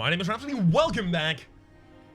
My name is Rhapsody, welcome back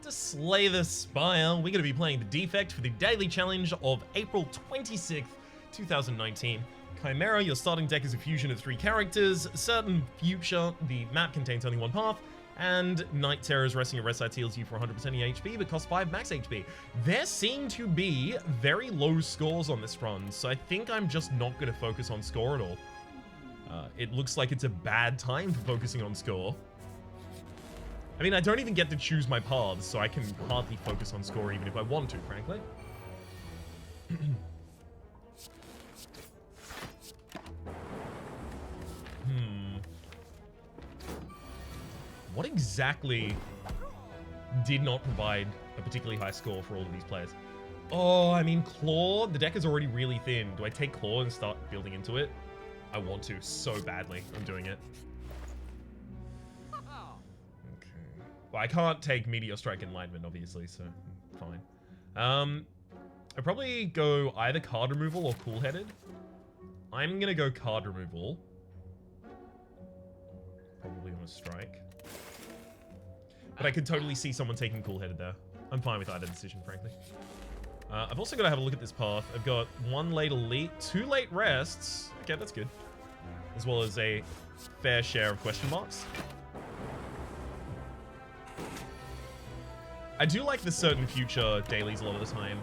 to Slay the Spire. We're going to be playing the Defect for the daily challenge of April 26th, 2019. Chimera, your starting deck is a fusion of 3 characters, Certain Future, the map contains only 1 path, and Night Terror's Resting at Rest side heals you for 100% HP but costs 5 max HP. There seem to be very low scores on this run, so I think I'm just not going to focus on score at all. It looks like it's a bad time for focusing on score. I mean, I don't even get to choose my paths, so I can hardly focus on score even if I want to, frankly. What exactly did not provide a particularly high score for all of these players? Oh, I mean, Claw, the deck is already really thin. Do I take Claw and start building into it? I want to so badly. I'm doing it. Okay. Well, I can't take Meteor Strike Enlightenment, obviously, so fine. I'd probably go either card removal or cool-headed. I'm gonna go card removal. Probably on a strike. But I could totally see someone taking cool-headed there. I'm fine with either decision, frankly. I've also got to have a look at this path. I've got 1 late elite, 2 late rests. Okay, that's good. As well as a fair share of question marks. I do like the Certain Future dailies a lot of the time.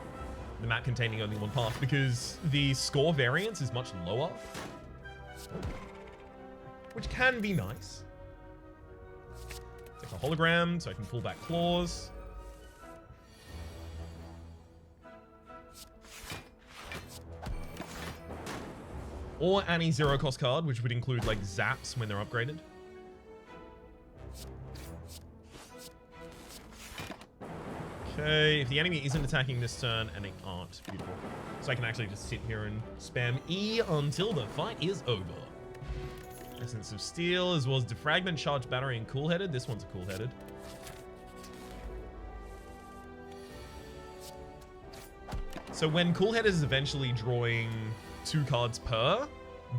The map containing only 1 path, because the score variance is much lower. Which can be nice. Take a hologram, so I can pull back claws. Or any 0-cost card, which would include, like, zaps when they're upgraded. Okay, if the enemy isn't attacking this turn, and they aren't, beautiful. So I can actually just sit here and spam E until the fight is over. Essence of Steel, as well as Defragment, Charge Battery, and Cool-Headed. This one's a Cool-Headed. So when Cool-Headed is eventually drawing 2 cards per,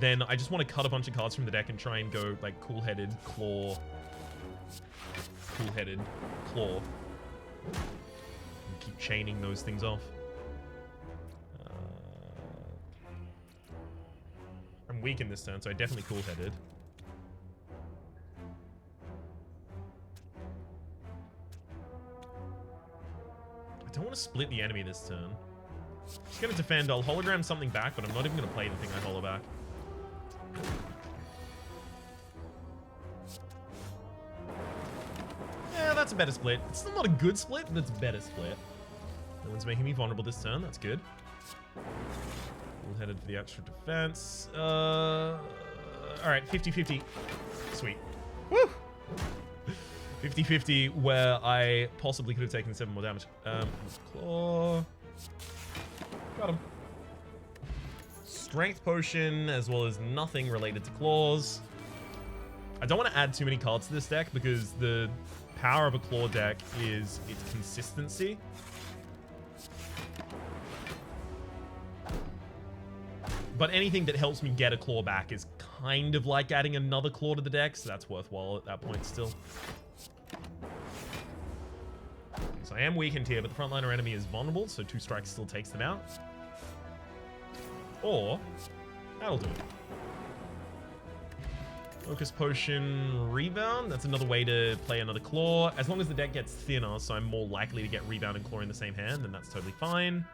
then I just want to cut a bunch of cards from the deck and try and go like Cool-Headed, Claw, Cool-Headed, Claw. And keep chaining those things off. I'm weak in this turn, so I definitely Cool-Headed. I don't want to split the enemy this turn. Just gonna defend. I'll hologram something back, but I'm not even gonna play the thing I holo back. Yeah, that's a better split. It's still not a good split, but it's a better split. No one's making me vulnerable this turn. That's good. We'll headed for the extra defense. Alright, 50-50. Sweet. Woo! 50-50, where I possibly could have taken 7 more damage. Claw. Got him. Strength Potion, as well as nothing related to claws. I don't want to add too many cards to this deck, because the power of a claw deck is its consistency. But anything that helps me get a claw back is kind of like adding another claw to the deck, so that's worthwhile at that point still. So I am weakened here, but the frontliner enemy is vulnerable, so 2 strikes still takes them out. Or, that'll do it. Focus Potion, Rebound. That's another way to play another Claw. As long as the deck gets thinner, so I'm more likely to get Rebound and Claw in the same hand, then that's totally fine.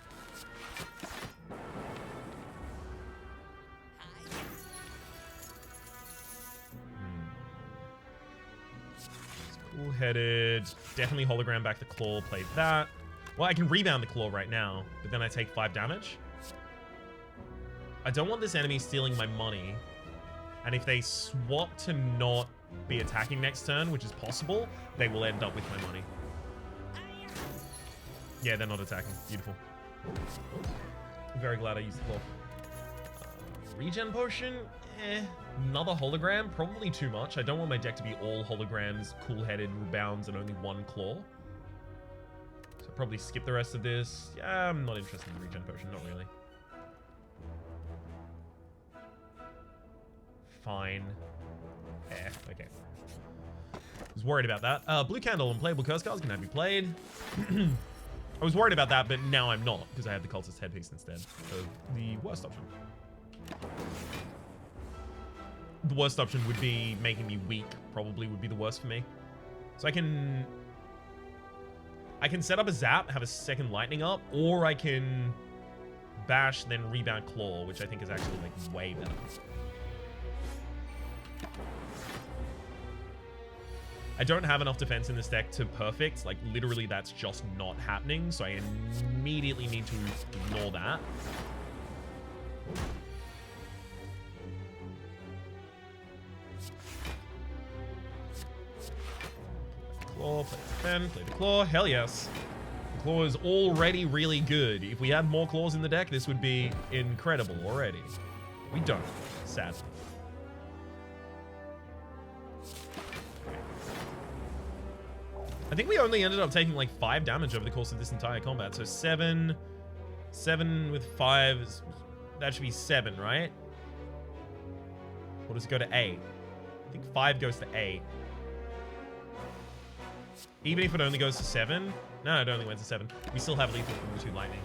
Cool-Headed. Definitely hologram back the Claw, played that. Well, I can Rebound the Claw right now, but then I take 5 damage. I don't want this enemy stealing my money. And if they swap to not be attacking next turn, which is possible, they will end up with my money. Yeah, they're not attacking. Beautiful. I'm very glad I used the Claw. Regen Potion? Another hologram? Probably too much. I don't want my deck to be all holograms, cool-headed, rebounds, and only 1 Claw. So probably skip the rest of this. Yeah, I'm not interested in Regen Potion. Not really. Fine. Okay. was worried about that. Blue Candle and playable curse cards can now be played. I was worried about that, but now I'm not, because I have the Cultist Headpiece instead of the worst option. The worst option would be making me weak, probably would be the worst for me. So I can set up a Zap, have a second Lightning up, or I can Bash, then Rebound Claw, which I think is actually, like, way better. I don't have enough defense in this deck to perfect. Like, literally, that's just not happening. So I immediately need to ignore that. Claw, play the defend, play the claw. Hell yes. The claw is already really good. If we had more claws in the deck, this would be incredible already. We don't, sadly. I think we only ended up taking like 5 damage over the course of this entire combat. So 7 with 5, that should be 7, right? Or does it go to 8? I think 5 goes to 8. Even if it only goes to 7? No, it only went to 7. We still have lethal from the 2 lightning.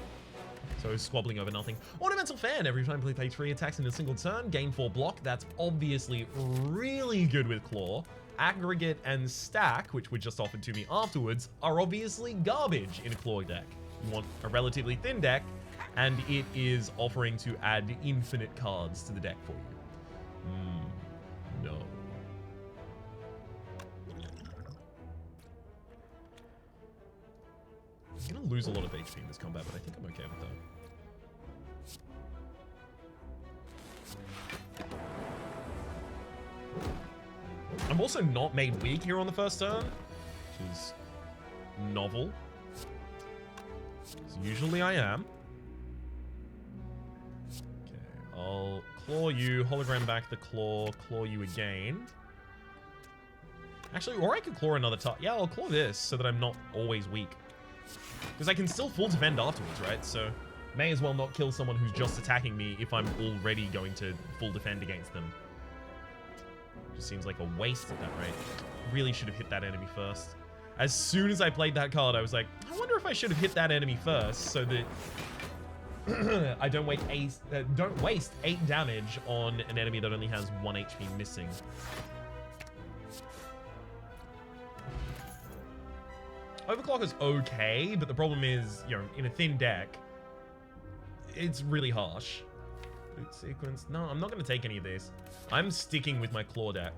So squabbling over nothing. Ornamental Fan. Every time you play 3 attacks in a single turn, gain 4 block. That's obviously really good with Claw. Aggregate and Stack, which were just offered to me afterwards, are obviously garbage in a Claw deck. You want a relatively thin deck, and it is offering to add infinite cards to the deck for you. No. I'm gonna lose a lot of HP in this combat, but I think I'm okay with that. I'm also not made weak here on the first turn, which is novel. Because usually I am. Okay, I'll claw you, hologram back the claw you again. Actually, or I could claw another time. Yeah, I'll claw this so that I'm not always weak. Because I can still full defend afterwards, right? So may as well not kill someone who's just attacking me if I'm already going to full defend against them. Just seems like a waste at that rate. Really should have hit that enemy first. As soon as I played that card, I was like, I wonder if I should have hit that enemy first so that I don't waste 8 damage on an enemy that only has 1 HP missing. Overclock is okay, but the problem is, you know, in a thin deck, it's really harsh. Boot sequence. No, I'm not going to take any of these. I'm sticking with my Claw deck.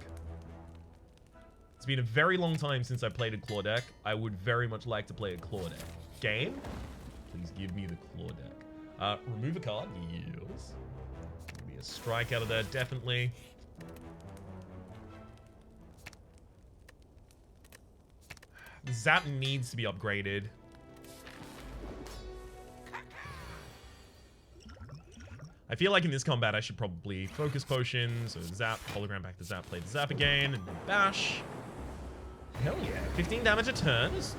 It's been a very long time since I played a Claw deck. I would very much like to play a Claw deck. Game? Please give me the Claw deck. Remove a card. Yes. Give me a strike out of there, definitely. Zap needs to be upgraded. I feel like in this combat I should probably focus potion, so Zap, hologram back the Zap, play the Zap again, and then bash. Hell yeah. 15 damage a turn is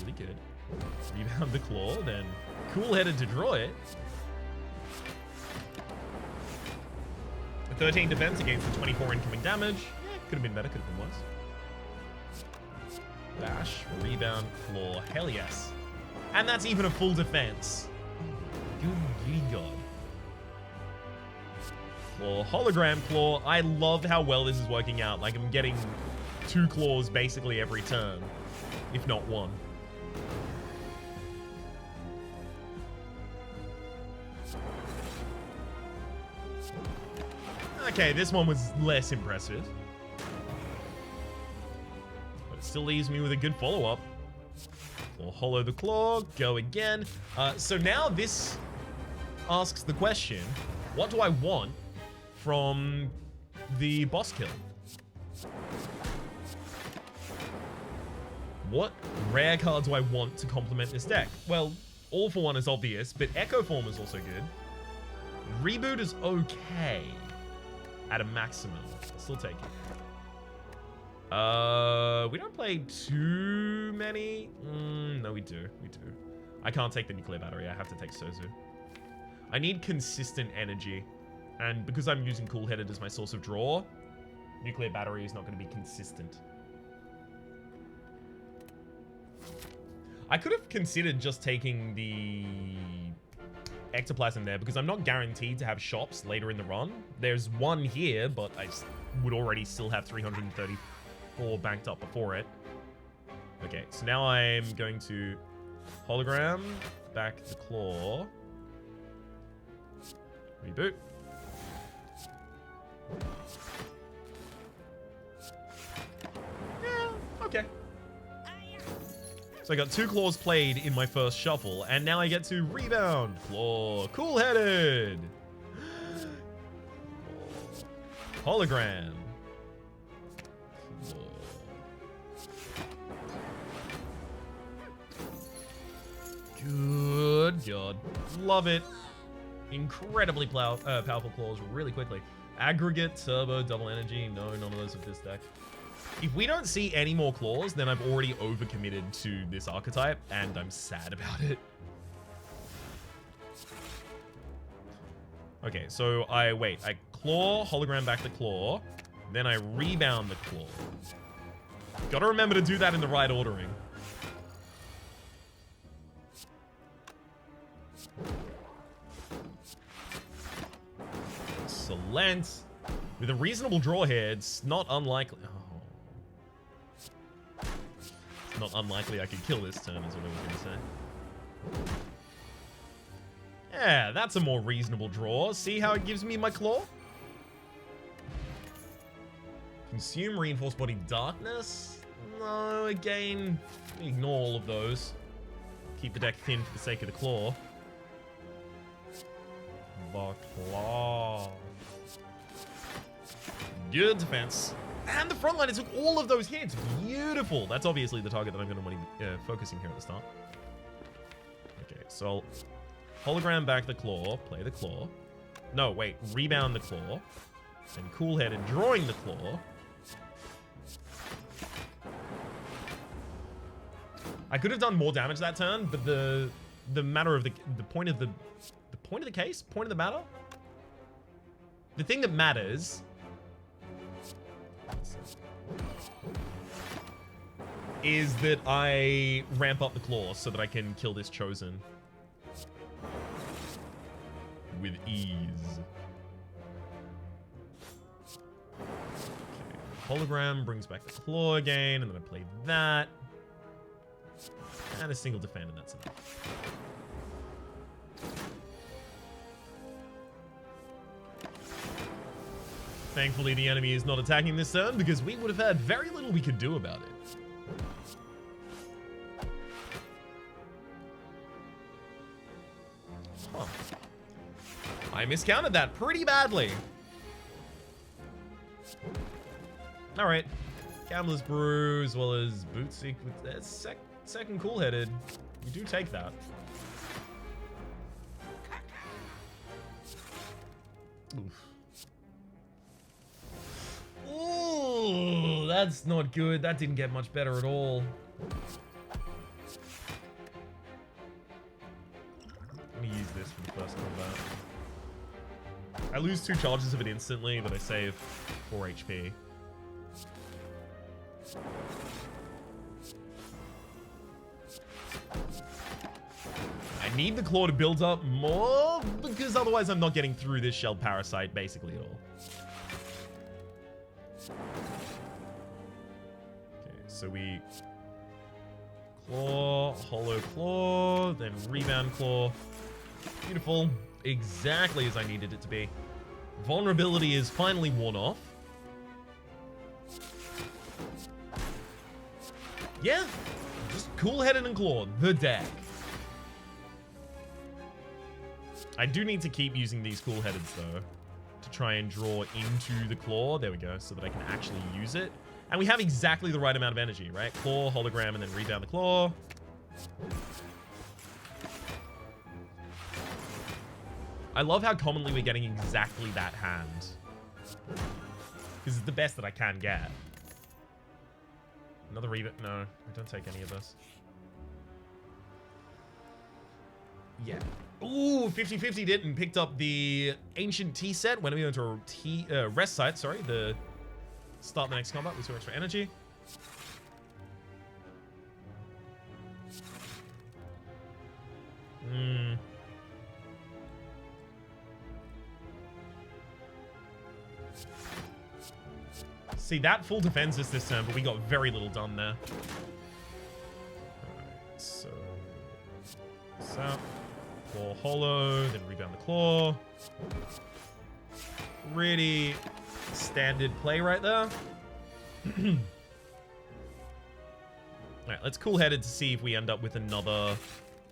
really good. Rebound the claw, then cool-headed to draw it. A 13 defense against the 24 incoming damage. Yeah, could have been better, could have been worse. Bash, rebound, claw, hell yes. And that's even a full defense. Good God. Claw, hologram claw. I love how well this is working out. Like, I'm getting 2 claws basically every turn, if not 1. Okay, this one was less impressive. But it still leaves me with a good follow-up. Claw, hollow the claw, go again. So now this asks the question, what do I want from the boss kill? What rare card do I want to complement this deck? Well, All for One is obvious, but Echo Form is also good. Reboot is okay at a maximum. Still take it. We don't play too many. No, we do. We do. I can't take the nuclear battery. I have to take Sozu. I need consistent energy. And because I'm using Cool-Headed as my source of draw, nuclear battery is not going to be consistent. I could have considered just taking the ectoplasm there because I'm not guaranteed to have shops later in the run. There's one here, but I would already still have 334 banked up before it. Okay, so now I'm going to hologram back the claw. Reboot. Yeah, okay. So I got 2 claws played in my first shuffle, and now I get to rebound. Claw. Cool-headed. Hologram. Good God. Love it. Incredibly powerful claws really quickly. Aggregate, turbo, double energy. No, none of those with this deck. If we don't see any more claws, then I've already overcommitted to this archetype, and I'm sad about it. Okay, so I claw, hologram back the claw, then I rebound the claw. Gotta remember to do that in the right ordering. Excellent. With a reasonable draw here, it's not unlikely. Oh. It's not unlikely I could kill this turn, is what I was going to say. Yeah, that's a more reasonable draw. See how it gives me my claw? Consume reinforced body darkness? No, again, ignore all of those. Keep the deck thin for the sake of the claw. The claw. Good defense. And the front line, it took all of those hits. Beautiful. That's obviously the target that I'm going to be focusing here at the start. Okay, so hologram back the claw. Play the claw. No, wait. Rebound the claw. And cool-headed drawing the claw. I could have done more damage that turn, but the matter of the point of the case, point of the matter, the thing that matters is that I ramp up the claw so that I can kill this chosen with ease. Okay. Hologram brings back the claw again, and then I play that. And a single defend, and that's enough. Thankfully, the enemy is not attacking this turn because we would have had very little we could do about it. Huh. I miscounted that pretty badly. Alright. Gambler's Brew as well as Bootseek with second cool-headed. You do take that. Oof. Ooh, that's not good. That didn't get much better at all. Let me use this for the first combat. I lose 2 charges of it instantly, but I save 4 HP. I need the claw to build up more, because otherwise I'm not getting through this shelled parasite basically at all. Okay, so we claw, hollow claw, then rebound claw. Beautiful. Exactly as I needed it to be. Vulnerability is finally worn off. Yeah, just cool-headed and clawed. The deck. I do need to keep using these cool-headeds, though, to try and draw into the claw. There we go, so that I can actually use it. And we have exactly the right amount of energy, right? Claw, hologram, and then rebound the claw. I love how commonly we're getting exactly that hand. Because it's the best that I can get. Another reboot. No, I don't take any of this. Yeah. Ooh, 50-50 did and picked up the Ancient Tea set when we went to a rest site, sorry, the start the next combat with 2 extra energy. See, that full defends us this turn, but we got very little done there. Alright, so... Sap. Claw hollow, then rebound the claw. Really standard play right there. Alright, let's cool-headed to see if we end up with another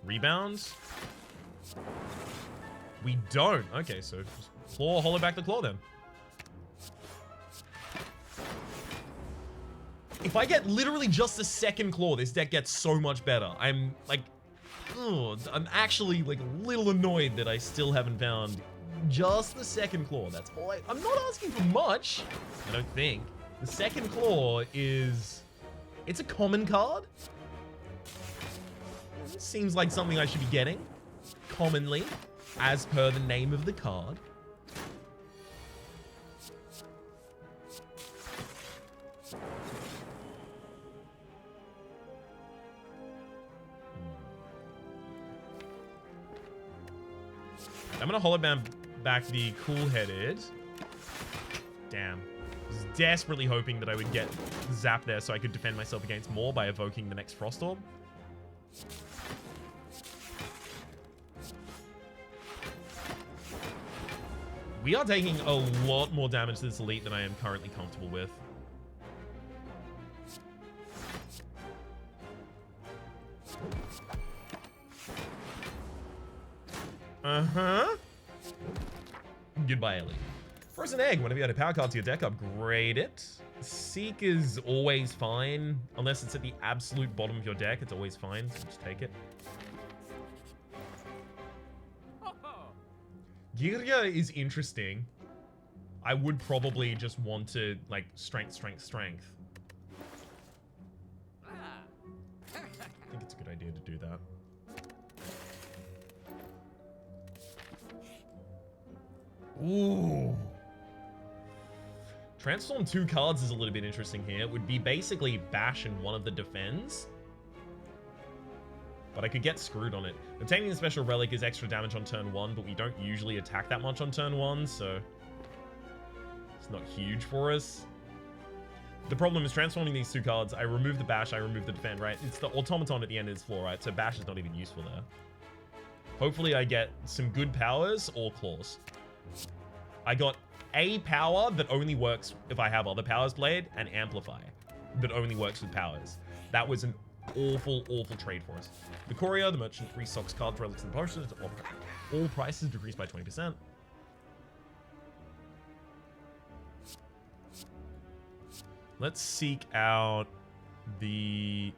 rebound. We don't. Okay, so just claw, hollow back the claw then. If I get literally just a second claw, this deck gets so much better. I'm like, ugh, I'm actually like a little annoyed that I still haven't found just the second claw. That's all I'm not asking for much, I don't think. The second claw is, it's a common card. It seems like something I should be getting commonly, as per the name of the card. I'm gonna hollow back the cool-headed. Damn. I was desperately hoping that I would get Zap there so I could defend myself against more by evoking the next Frost Orb. We are taking a lot more damage to this elite than I am currently comfortable with. Uh-huh. Goodbye, elite. Frozen Egg. Whenever you add a power card to your deck, upgrade it. Seek is always fine. Unless it's at the absolute bottom of your deck, it's always fine, so just take it. Girya is interesting. I would probably just want to, like, strength. I think it's a good idea to do that. Ooh. Transform 2 cards is a little bit interesting here. It would be basically Bash and one of the defends. But I could get screwed on it. Obtaining the special relic is extra damage on turn 1, but we don't usually attack that much on turn 1, so it's not huge for us. The problem is transforming these 2 cards. I remove the Bash, I remove the defend, right? It's the automaton at the end of its floor, right? So Bash is not even useful there. Hopefully I get some good powers or claws. I got a power that only works if I have other powers played, and Amplify that only works with powers. That was an awful trade for us. The Courier, the merchant, restocks cards, relics, and potions. All prices decreased by 20%. Let's seek out the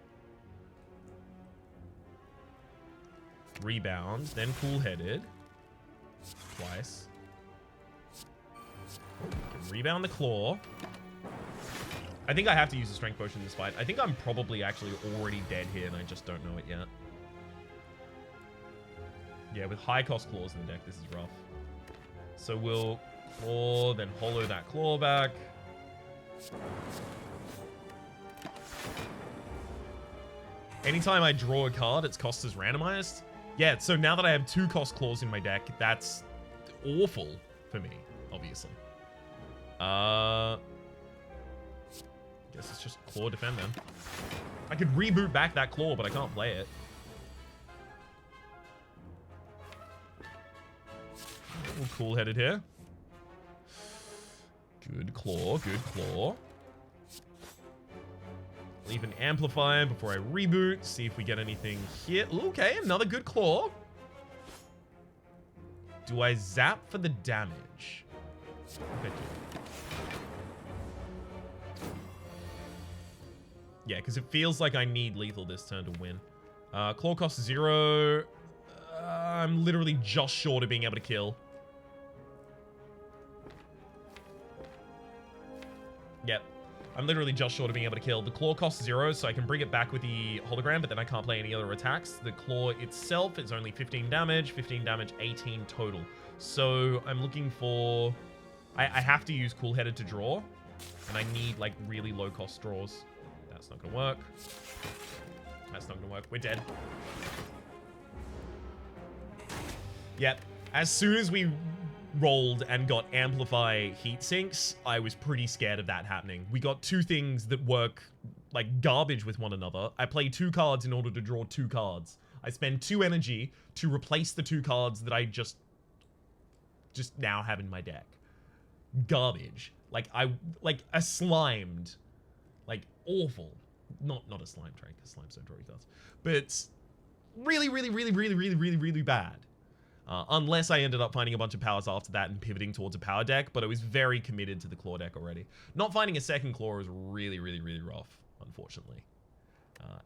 rebound, then cool-headed twice. Rebound the claw. I think I have to use a strength potion in this fight. I think I'm probably actually already dead here and I just don't know it yet. Yeah, with high cost claws in the deck, this is rough. So we'll claw, then hollow that claw back. Anytime I draw a card, its cost is randomized. Yeah, so now that I have 2 cost claws in my deck, that's awful for me, obviously. Guess it's just claw defend then. I could reboot back that claw, but I can't play it. We're cool-headed here. Good claw, good claw. Leave an amplifier before I reboot. See if we get anything here. Ooh, okay, another good claw. Do I zap for the damage? I bet you. Yeah, because it feels like I need lethal this turn to win. Claw cost 0. I'm literally just short of being able to kill. Yep. I'm literally just short of being able to kill. The claw costs 0, so I can bring it back with the hologram, but then I can't play any other attacks. The claw itself is only 15 damage, 18 total. So I'm looking for... I have to use cool-headed to draw, and I need, like, really low-cost draws. That's not gonna work. That's not gonna work. We're dead. Yep. As soon as we rolled and got amplify heat sinks, I was pretty scared of that happening. We got two things that work like garbage with one another. I play 2 cards in order to draw 2 cards. I spend 2 energy to replace the 2 cards that I just now have in my deck. Garbage. Like a slimed, like awful. Not a slime drink, because slimes don't draw your cards. But it's really bad. Unless I ended up finding a bunch of powers after that and pivoting towards a power deck, but I was very committed to the claw deck already. Not finding a second claw was really rough, unfortunately.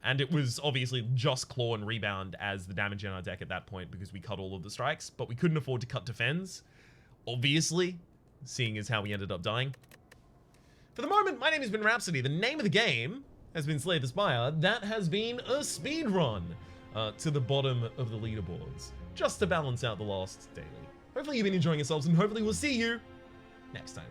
And it was obviously just claw and rebound as the damage in our deck at that point because we cut all of the strikes, but we couldn't afford to cut defends, obviously, seeing as how we ended up dying. For the moment, my name has been Rhapsody. The name of the game has been Slay the Spire. That has been a speed run to the bottom of the leaderboards, just to balance out the last daily. Hopefully you've been enjoying yourselves, and hopefully we'll see you next time.